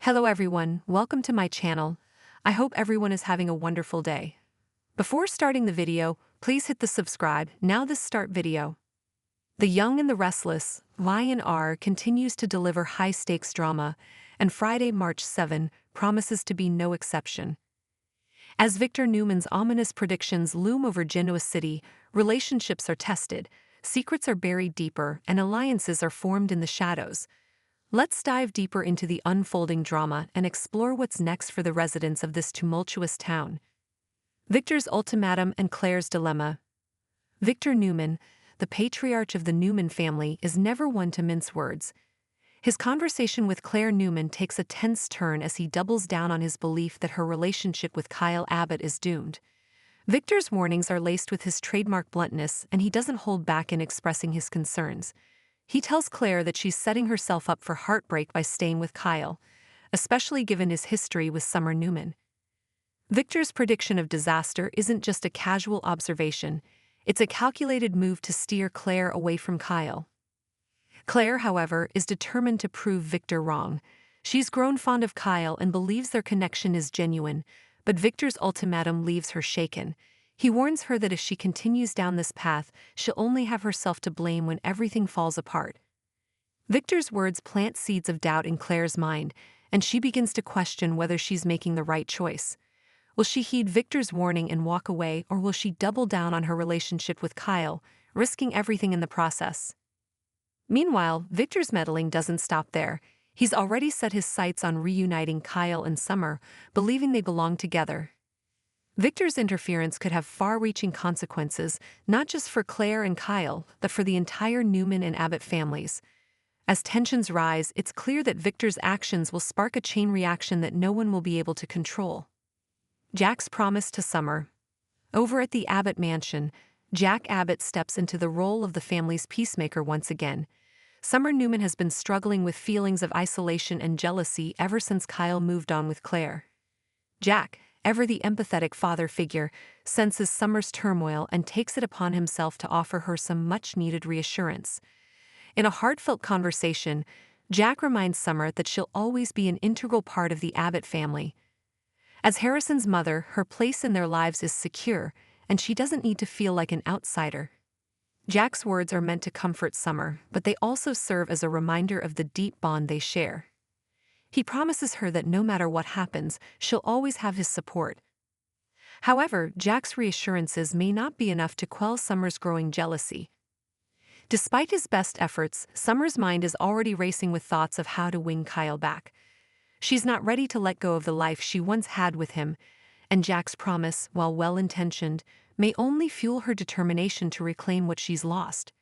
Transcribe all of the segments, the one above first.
Hello everyone, welcome to my channel. I hope everyone is having a wonderful day. Before starting the video, please hit the subscribe. Now this start video. The Young and the Restless, Y&R continues to deliver high-stakes drama, and Friday, March 7, promises to be no exception. As Victor Newman's ominous predictions loom over Genoa City, relationships are tested, secrets are buried deeper, and alliances are formed in the shadows. Let's dive deeper into the unfolding drama and explore what's next for the residents of this tumultuous town. Victor's ultimatum and Claire's dilemma. Victor Newman, the patriarch of the Newman family, is never one to mince words. His conversation with Claire Newman takes a tense turn as he doubles down on his belief that her relationship with Kyle Abbott is doomed. Victor's warnings are laced with his trademark bluntness, and he doesn't hold back in expressing his concerns. He tells Claire that she's setting herself up for heartbreak by staying with Kyle, especially given his history with Summer Newman. Victor's prediction of disaster isn't just a casual observation, it's a calculated move to steer Claire away from Kyle. Claire, however, is determined to prove Victor wrong. She's grown fond of Kyle and believes their connection is genuine, but Victor's ultimatum leaves her shaken. He warns her that if she continues down this path, she'll only have herself to blame when everything falls apart. Victor's words plant seeds of doubt in Claire's mind, and she begins to question whether she's making the right choice. Will she heed Victor's warning and walk away, or will she double down on her relationship with Kyle, risking everything in the process? Meanwhile, Victor's meddling doesn't stop there. He's already set his sights on reuniting Kyle and Summer, believing they belong together. Victor's interference could have far-reaching consequences, not just for Claire and Kyle, but for the entire Newman and Abbott families. As tensions rise, it's clear that Victor's actions will spark a chain reaction that no one will be able to control. Jack's promise to Summer. Over at the Abbott mansion, Jack Abbott steps into the role of the family's peacemaker once again. Summer Newman has been struggling with feelings of isolation and jealousy ever since Kyle moved on with Claire. Jack, ever the empathetic father figure, senses Summer's turmoil and takes it upon himself to offer her some much-needed reassurance. In a heartfelt conversation, Jack reminds Summer that she'll always be an integral part of the Abbott family. As Harrison's mother, her place in their lives is secure, and she doesn't need to feel like an outsider. Jack's words are meant to comfort Summer, but they also serve as a reminder of the deep bond they share. He promises her that no matter what happens, she'll always have his support. However, Jack's reassurances may not be enough to quell Summer's growing jealousy. Despite his best efforts, Summer's mind is already racing with thoughts of how to win Kyle back. She's not ready to let go of the life she once had with him, and Jack's promise, while well-intentioned, may only fuel her determination to reclaim what she's lost.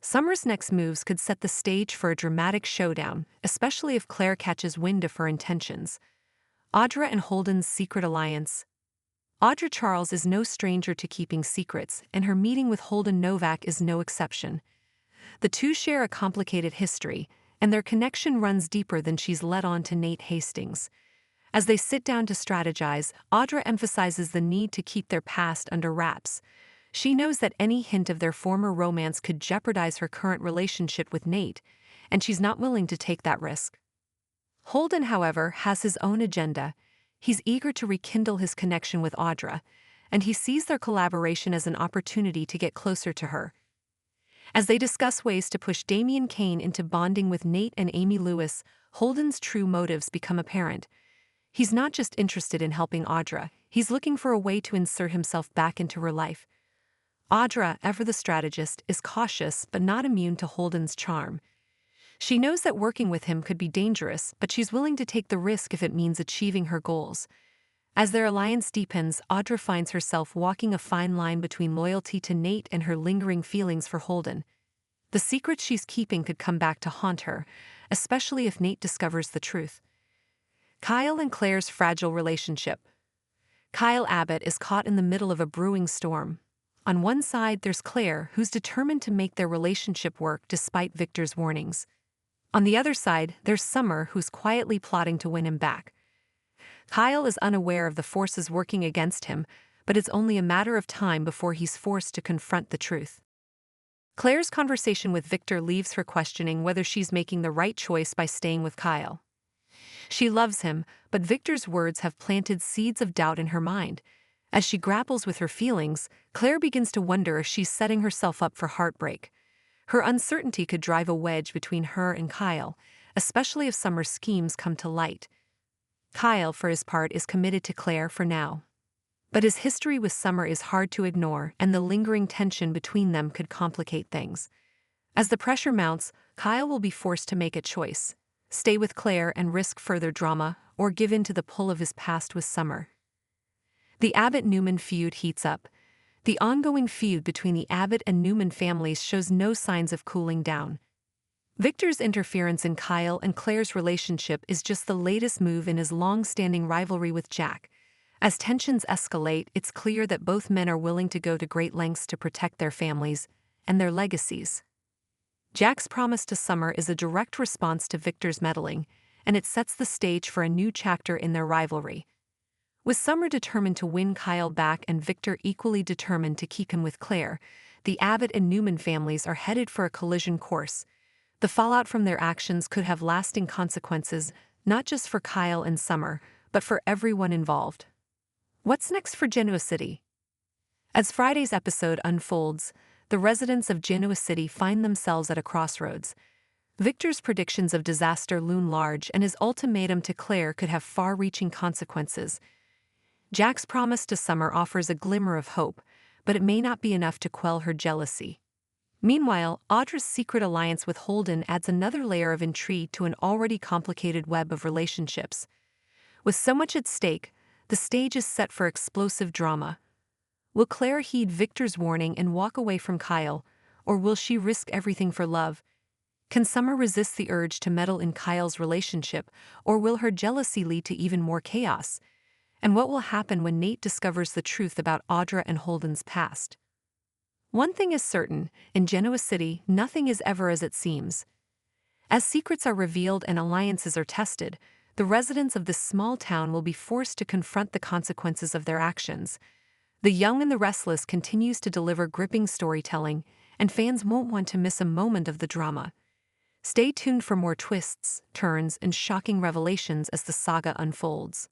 Summer's next moves could set the stage for a dramatic showdown, especially if Claire catches wind of her intentions. Audra and Holden's secret alliance. Audra Charles is no stranger to keeping secrets, and her meeting with Holden Novak is no exception. The two share a complicated history, and their connection runs deeper than she's let on to Nate Hastings. As they sit down to strategize, Audra emphasizes the need to keep their past under wraps. She knows that any hint of their former romance could jeopardize her current relationship with Nate, and she's not willing to take that risk. Holden, however, has his own agenda. He's eager to rekindle his connection with Audra, and he sees their collaboration as an opportunity to get closer to her. As they discuss ways to push Damian Kane into bonding with Nate and Amy Lewis, Holden's true motives become apparent. He's not just interested in helping Audra, he's looking for a way to insert himself back into her life. Audra, ever the strategist, is cautious but not immune to Holden's charm. She knows that working with him could be dangerous, but she's willing to take the risk if it means achieving her goals. As their alliance deepens, Audra finds herself walking a fine line between loyalty to Nate and her lingering feelings for Holden. The secrets she's keeping could come back to haunt her, especially if Nate discovers the truth. Kyle and Claire's fragile relationship. Kyle Abbott is caught in the middle of a brewing storm. On one side, there's Claire, who's determined to make their relationship work despite Victor's warnings. On the other side, there's Summer, who's quietly plotting to win him back. Kyle is unaware of the forces working against him, but it's only a matter of time before he's forced to confront the truth. Claire's conversation with Victor leaves her questioning whether she's making the right choice by staying with Kyle. She loves him, but Victor's words have planted seeds of doubt in her mind. As she grapples with her feelings, Claire begins to wonder if she's setting herself up for heartbreak. Her uncertainty could drive a wedge between her and Kyle, especially if Summer's schemes come to light. Kyle, for his part, is committed to Claire for now. But his history with Summer is hard to ignore, and the lingering tension between them could complicate things. As the pressure mounts, Kyle will be forced to make a choice: stay with Claire and risk further drama, or give in to the pull of his past with Summer. The Abbott-Newman feud heats up. The ongoing feud between the Abbott and Newman families shows no signs of cooling down. Victor's interference in Kyle and Claire's relationship is just the latest move in his long-standing rivalry with Jack. As tensions escalate, it's clear that both men are willing to go to great lengths to protect their families and their legacies. Jack's promise to Summer is a direct response to Victor's meddling, and it sets the stage for a new chapter in their rivalry. With Summer determined to win Kyle back and Victor equally determined to keep him with Claire, the Abbott and Newman families are headed for a collision course. The fallout from their actions could have lasting consequences, not just for Kyle and Summer, but for everyone involved. What's next for Genoa City? As Friday's episode unfolds, the residents of Genoa City find themselves at a crossroads. Victor's predictions of disaster loom large, and his ultimatum to Claire could have far-reaching consequences. Jack's promise to Summer offers a glimmer of hope, but it may not be enough to quell her jealousy. Meanwhile, Audra's secret alliance with Holden adds another layer of intrigue to an already complicated web of relationships. With so much at stake, the stage is set for explosive drama. Will Claire heed Victor's warning and walk away from Kyle, or will she risk everything for love? Can Summer resist the urge to meddle in Kyle's relationship, or will her jealousy lead to even more chaos? And what will happen when Nate discovers the truth about Audra and Holden's past? One thing is certain: in Genoa City, nothing is ever as it seems. As secrets are revealed and alliances are tested, the residents of this small town will be forced to confront the consequences of their actions. The Young and the Restless continues to deliver gripping storytelling, and fans won't want to miss a moment of the drama. Stay tuned for more twists, turns, and shocking revelations as the saga unfolds.